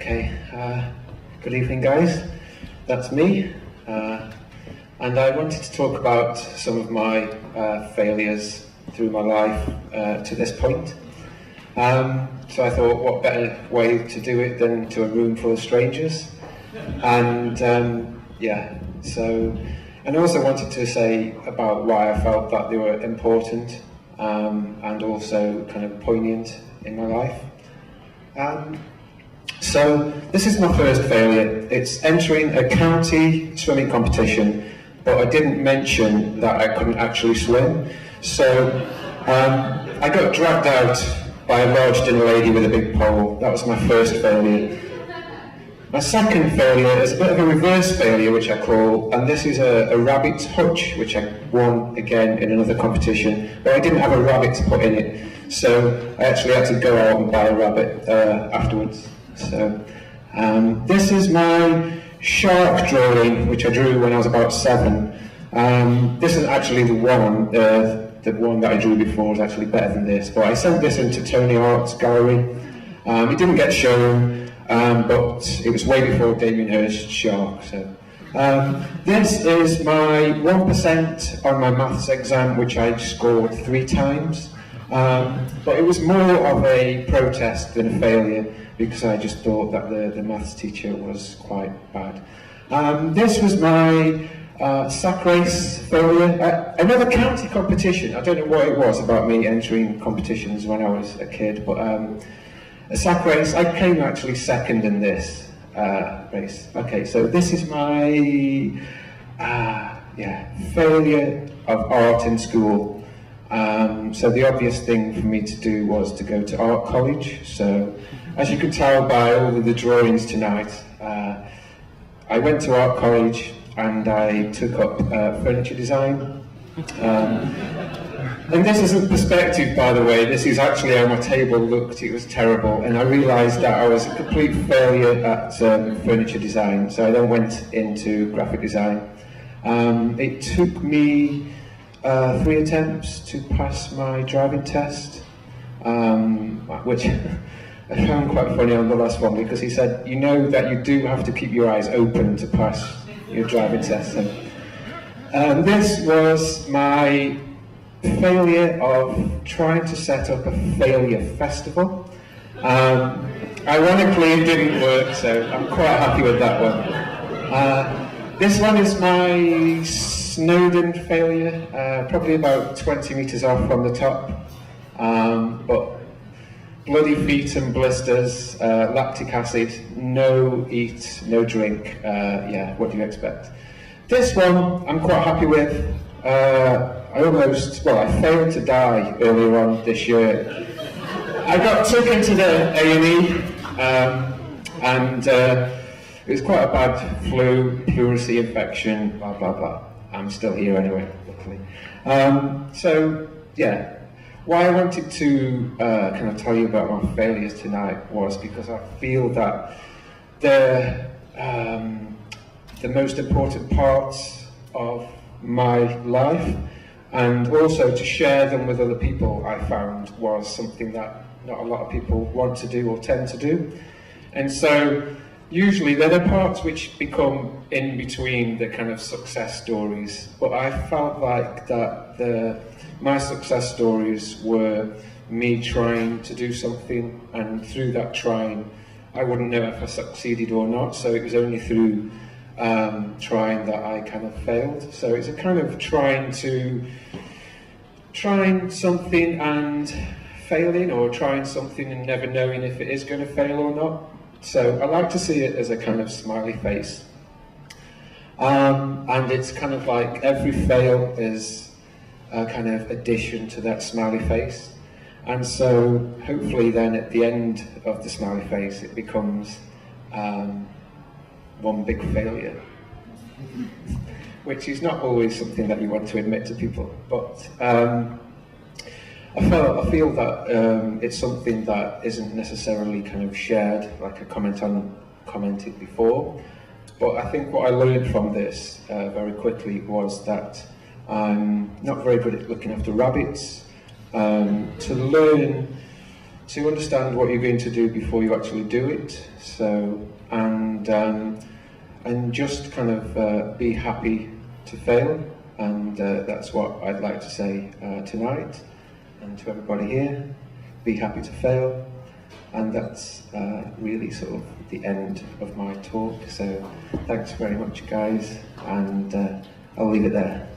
Good evening, guys. That's me, and I wanted to talk about some of my failures through my life to this point. So I thought, what better way to do it than to a room full of strangers? And and I also wanted to say about why I felt that they were important and also kind of poignant in my life. So this is my first failure. It's entering a county swimming competition, but I didn't mention that I couldn't actually swim. So I got dragged out by a large dinner lady with a big pole. That was my first failure. My second failure is a bit of a reverse failure, which I call, and this is a rabbit's hutch, which I won again in another competition, but I didn't have a rabbit to put in it, so I actually had to go out and buy a rabbit afterwards. So this is my shark drawing, which I drew when I was about 7. This is actually the one that I drew before was actually better than this, but I sent this into Tony Art's gallery. It didn't get shown. But it was way before Damien Hirst's shark. So this is my 1% on my maths exam, which I scored 3 times. But it was more of a protest than a failure, because I just thought that the maths teacher was quite bad. This was my sack race failure. Another county competition. I don't know what it was about me entering competitions when I was a kid, but a sack race, I came actually second in this race. Okay, so this is my failure of art in school. So the obvious thing for me to do was to go to art college. So as you can tell by all of the drawings tonight, I went to art college and I took up furniture design. And this isn't perspective, by the way. This is actually how my table looked. It was terrible, and I realised that I was a complete failure at furniture design. So I then went into graphic design. It took me 3 attempts to pass my driving test, which I found quite funny on the last one, because he said, you know that you do have to keep your eyes open to pass your driving test. And this was my failure of trying to set up a failure festival. Ironically, it didn't work, so I'm quite happy with that one. This one is my Snowdon failure, probably about 20 metres off from the top, but bloody feet and blisters, lactic acid, no eat, no drink, what do you expect? This one I'm quite happy with. I failed to die earlier on this year. I got took into the A&E, and it was quite a bad flu, pleurisy infection, blah, blah, blah. I'm still here anyway, luckily. Why I wanted to kind of tell you about my failures tonight was because I feel that the most important parts of my life, and also to share them with other people, I found was something that not a lot of people want to do or tend to do. And so usually they're the parts which become in between the kind of success stories, but I felt like that my success stories were me trying to do something, and through that trying I wouldn't know if I succeeded or not, so it was only through trying that I kind of failed. So it's a kind of trying something and failing, or trying something and never knowing if it is going to fail or not. So I like to see it as a kind of smiley face. And it's kind of like every fail is a kind of addition to that smiley face. And so hopefully then at the end of the smiley face it becomes one big failure, which is not always something that you want to admit to people, but I feel that it's something that isn't necessarily kind of shared, like I commented before. But I think what I learned from this very quickly was that I'm not very good at looking after rabbits. To learn to understand what you're going to do before you actually do it. So, and just kind of be happy to fail, and that's what I'd like to say tonight, and to everybody here, be happy to fail, and that's really sort of the end of my talk. So thanks very much, guys, and I'll leave it there.